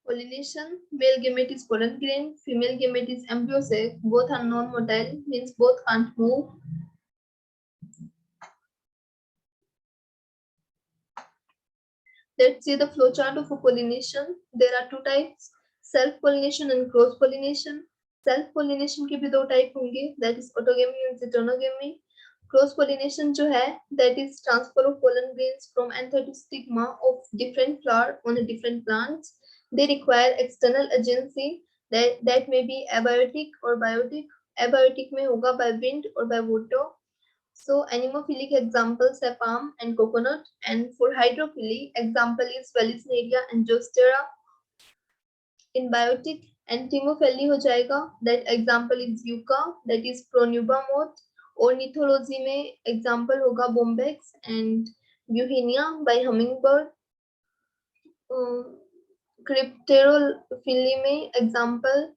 Pollination, male gamete is pollen grain, female gamete is embryo sac, both are non-motile, means both can't move. Let's see the flowchart of a pollination. There are two types, self-pollination and cross-pollination. Self-pollination के भी दो type होंगे, that is autogamy and zytonogamy. Cross-pollination जो है, that is transfer of pollen grains from anther to stigma of different flower on a different plants. They require external agency that may be abiotic or biotic. Abiotic में होगा by wind or by water. So anemophilic examples are palm and coconut, and for hydrophily, example is Vallisneria and Zostera. In biotic, entomophily हो जाएगा, that example is yucca, that is Pronuba moth. Ornithology में example होगा bombex and Eugenia by hummingbird. Crypterophily में example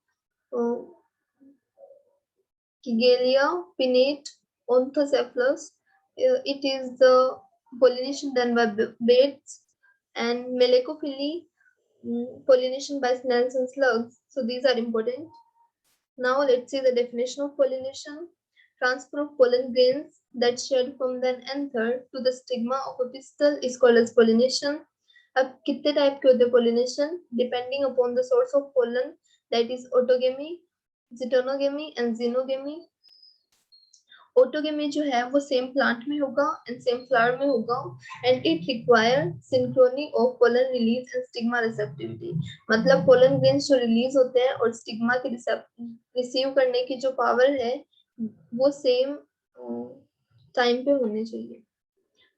Kigelia pinnate Onchocephalus. It is the pollination done by birds, and melecophily, pollination by snails and slugs. So these are important. Now let's see the definition of pollination. Transfer of pollen grains that shed from the anther to the stigma of a pistil is called as pollination. अब कितने type के होते हैं pollination? Depending upon the source of pollen, that is autogamy, zytonogamy and xenogamy. Autogamy जो है वो same plant में होगा एंड सेम फ्लावर में होगा and it require Synchrony of pollen release and stigma receptivity. मतलब पोलन ग्रेन्स जो release होते हैं और स्टिग्मा के रिसीव करने की जो पावर है वो सेम टाइम पे होने चाहिए.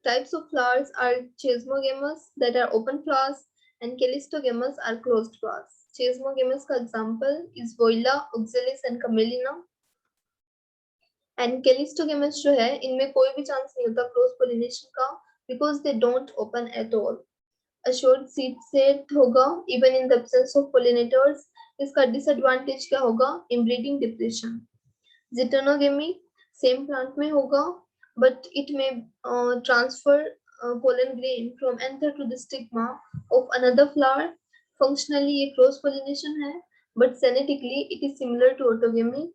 Types of flowers are chesmogamous that are open flowers and calistogamous are closed flowers. Chesmogamous का example is Voila, Oxalis and Camelina. And cleistogamous जो है इनमें कोई भी चांस नहीं होता क्रॉस पोलिनेशन का because they don't open at all. Assured seed set होगा even in the absence of pollinators. इसका डिसएडवांटेज क्या होगा? Inbreeding depression. zytonogamy same plant में होगा बट इट में transfer pollen grain from anther to the stigma of another flower. Functionally ये cross pollination है but genetically it is similar to autogamy.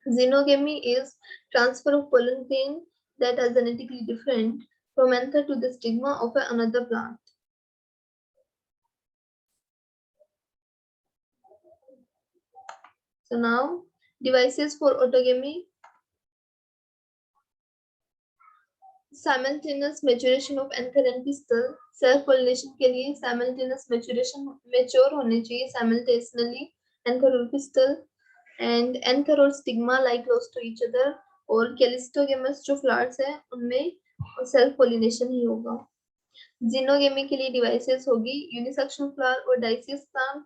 Xenogamy is transfer of pollen grain that are genetically different from anther to the stigma of another plant. So now, devices for autogamy. Simultaneous maturation of anther and pistil. Self pollination के लिए simultaneous maturation mature होने चाहिए simultaneously anther और pistil. And anther और stigma lie close to each other. और कैलिस्टोगेमस जो flowers है उनमें सेल्फ पोलिनेशन ही होगा. जिनोगेमी के लिए डिवाइसेस होगी यूनिसेक्शनल फ्लावर और डाइसियस प्लांट.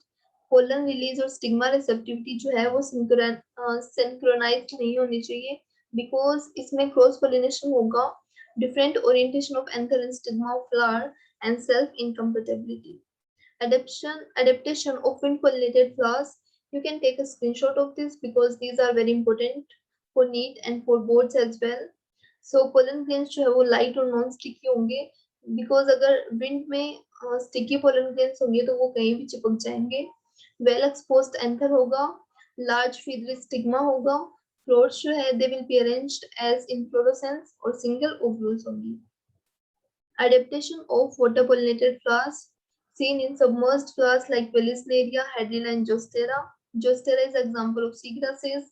पोलन रिलीज और स्टिग्मा रिसेप्टिविटी जो है वो सिंक्रोनाइज्ड नहीं होनी चाहिए बिकॉज इसमें क्रॉस पोलिनेशन होगा. Different orientation of anther and stigma of flower and self incompatibility. adaptation of wind pollinated flowers. You can take a screenshot of this because these are very important for NEET and for boards as well. So pollen grains जो है वो light और non sticky होंगे because अगर wind में sticky pollen grains होंगे तो वो कहीं भी चिपक जाएंगे. Well exposed anther होगा, large feathery stigma होगा, flowers जो है they will be arranged as inflorescence और single ovules होंगी. Adaptation of water pollinated flowers seen in submerged flowers like Vallisneria, Hadrilla and Zostera. Zostera is example of seagrasses.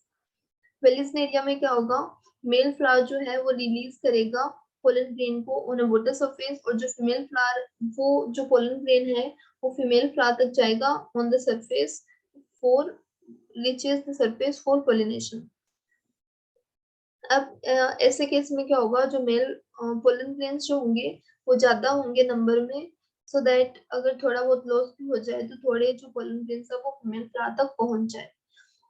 Vallisneria में क्या होगा? Male flower जो है वो रिलीज करेगा pollen grain को ऑन अ वाटर सरफेस और जो फीमेल फ्लावर वो जो पोलन ग्रेन है वो फीमेल फ्लावर तक जाएगा on the surface for reaches the surface for pollination. अब ऐसे केस में क्या होगा? जो मेल पोलन ग्रेन्स जो होंगे वो ज्यादा होंगे नंबर में so that अगर थोड़ा बहुत लॉस भी हो जाए तो थोड़े जो pollen grains है वो फीमेल फ्लावर तक पहुंच जाए.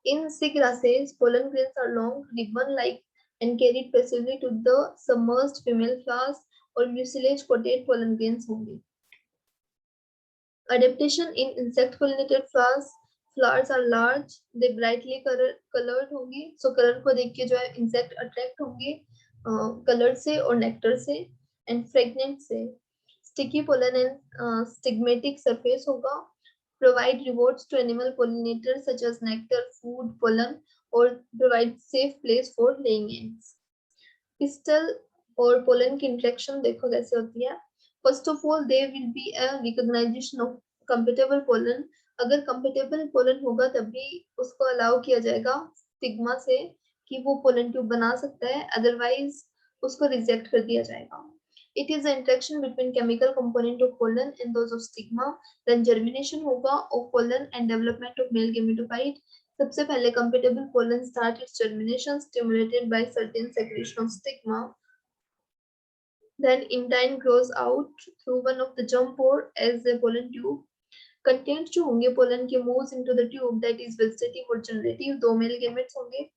In seagrasses, pollen grains are long, ribbon-like and carried passively to the submerged female flowers और mucilage coated pollen grains होंगे. Adaptation in insect pollinated flowers. Flowers are large, they brightly colored होंगी. So color को देख के जो है insect attract होंगे color से और nectar से and fragrance से. Sticky pollen and stigmatic surface होगा. provide rewards to animal pollinators such as nectar, food, pollen, or provide safe place for laying eggs. Pistil और pollen की interaction देखो कैसे होती है. First of all, there will be a recognition of compatible pollen. अगर compatible pollen होगा तभी उसको allow किया जाएगा stigma से कि वो pollen tube बना सकता है, otherwise उसको reject कर दिया जाएगा. It is the interaction between chemical component of pollen and those of stigma. Then germination होगा of pollen and development of male gametophyte. सबसे पहले compatible pollen start its germination stimulated by certain secretion of stigma. Then intine grows out through one of the germ pore as a pollen tube. Contains जो होंगे pollen के moves into the tube that is vegetative or generative. दो male gametes होंगे.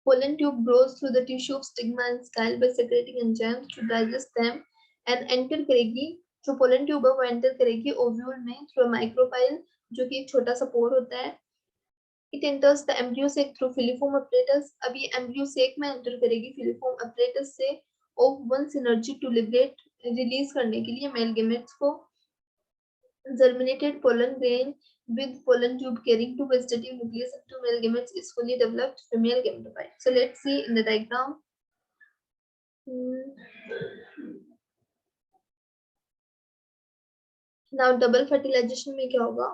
Pollen tube grows through the tissue of stigma and scale by secreting enzymes to digest them and enter करेगी. जो pollen tube है वो enter करेगी ovule में through a micropyle जो कि एक छोटा सा pore होता है. It enters the embryo sac through filiform apparatus. अब ये embryo sac में enter करेगी filiform apparatus से of one synergy to liberate release करने के लिए male gametes को. Germinated pollen grain with pollen tube carrying two vegetative nucleus and two male gametes is fully developed female gametophyte. So let's see in the diagram. Now double fertilization में क्या होगा?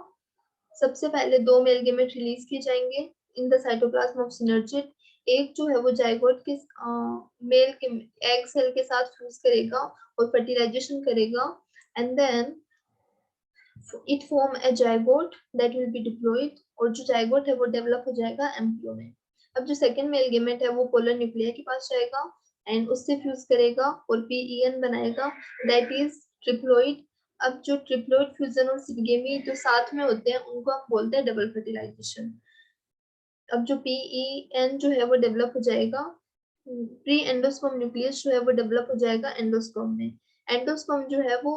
सबसे पहले दो मेल गेमेट रिलीज किए जाएंगे in the cytoplasm of synergid. एक जो है वो जाइगोट के मेल के एग सेल के साथ फ्यूज करेगा और फर्टिलाइजेशन करेगा and then it form a zygote that will be diploid और जो जाइगोट है वो डेवलप हो जाएगा एम्ब्रियो में. अब जो सेकंड मेल गेमेट है वो पोलर न्यूक्लिया के पास जाएगा एंड उससे फ्यूज करेगा और PEN बनाएगा दैट इज ट्रिप्लोइड. अब जो ट्रिप्लोइड फ्यूजन और सिरगेमी जो साथ में होते हैं उनको हम बोलते हैं डबल फर्टिलाइजेशन. अब जो PEN जो है वो डेवलप हो जाएगा. प्री एंडोस्पर्म न्यूक्लियस जो है वो डेवलप हो जाएगा एंडोस्पर्म में. एंडोस्पर्म जो है वो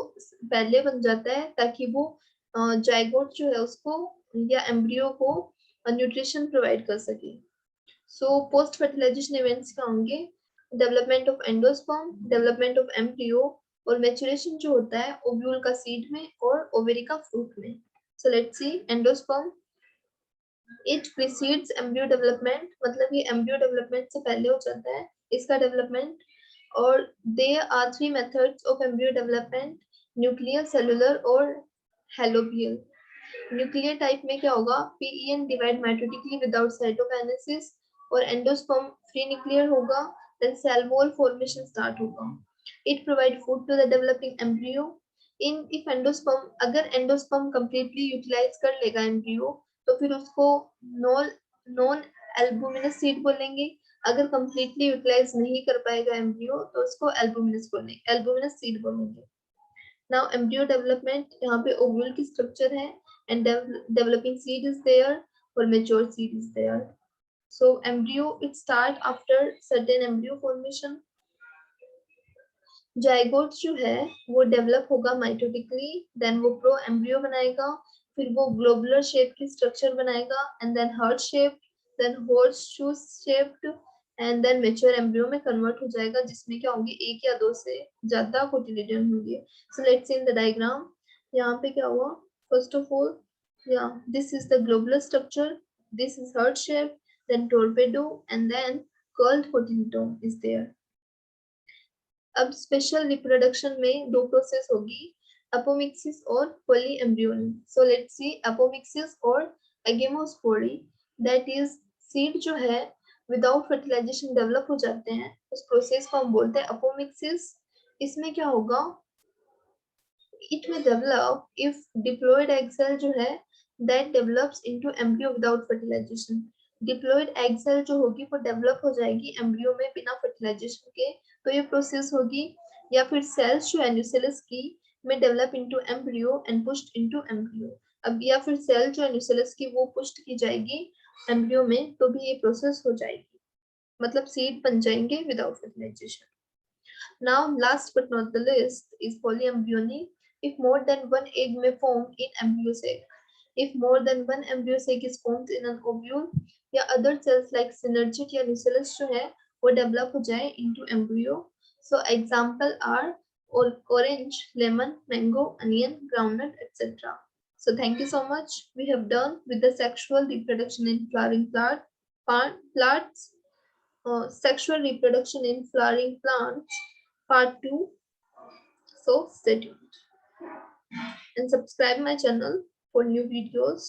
पहले बन जाता है ताकि वो जाइगोट जो है उसको या एम्ब्रियो को न्यूट्रिशन प्रोवाइड कर सके. सो पोस्ट फर्टिलाइजेशन इवेंट्स क्या होंगे? Development of endosperm, development of embryo और मैच्योरेशन जो होता है ओव्यूल का सीड में और ओवेरी का फ्रूट में. So let's see endosperm. It precedes embryo development, मतलब ये एम्ब्रियो डेवलपमेंट से पहले हो जाता है इसका डेवलपमेंट. और there are three methods of embryo development, nuclear, cellular और हेलोबियल. न्यूक्लियर टाइप में क्या होगा? PEN divide mitotically without cytokinesis और एंडोस्पर्म फ्री न्यूक्लियर होगा. Then cell wall formation start होगा. It provide food to the developing embryo. In if endosperm, अगर endosperm completely utilize कर लेगा एम्ब्रियो तो फिर उसको नॉन एल्बुमिनस सीड बोलेंगे. अगर कंप्लीटली यूटिलाइज नहीं कर पाएगा एम्ब्रियो तो उसको एल्बुमिनस सीड बोलेंगे. नाउ एम्ब्रियो डेवलपमेंट, यहाँ पे ओव्यूल की स्ट्रक्चर है and developing seed is there or mature seed is there. So embryo it start after certain embryo formation. Zygote जो है वो डेवलप होगा माइटोटिकली, देन वो प्रो एम्ब्रियो बनाएगा, फिर वो ग्लोबुलर शेप की स्ट्रक्चर बनाएगा and then heart shape, then horseshoe shaped and then mature embryo में कन्वर्ट हो जाएगा जिसमें क्या होंगे एक या दो से ज्यादा कोटिलिडन होंगे. So let's see in the diagram. यहाँ पे क्या हुआ? First of all yeah, this is the globular structure, this is heart shape, then torpedo and then curled cotyledon is there. अब स्पेशल रिप्रोडक्शन में दो प्रोसेस होगी, apomixis और polyembryony. So let's see apomixis और एगेमोस्पोरी. दैट इज सीड जो है without fertilisation develop हो जाते हैं, उस प्रोसेस को हम बोलते हैं अपोमिक्सिस. इसमें क्या होगा? It may develop if diploid egg cell जो है that develops into embryo without fertilization. Diploid egg cell जो होगी वो डेवलप हो जाएगी एम्ब्रियो में बिना फर्टिलाइजेशन के, तो ये प्रोसेस होगी. या फिर सेल्स जो है न्यूसेलस की में develop into embryo and pushed into embryo. अब या फिर सेल जो है न्यूसेलस की वो पुश्ड की जाएगी एम्ब्रियो में तो भी ये प्रोसेस हो जाएगी, मतलब सीड बन जाएंगे without fertilisation. Now last but not the least is polyembryony. If more than one egg may form in embryo sac, if more than one embryo sac is formed in an ovule या other cells like synergid या nucellus जो है वो develop हो जाए into embryo. So example are orange, lemon, mango, onion, groundnut, etc. So thank you so much. We have done with the sexual reproduction in flowering plants, sexual reproduction in flowering plants, part 2. So stay tuned and subscribe my channel for new videos.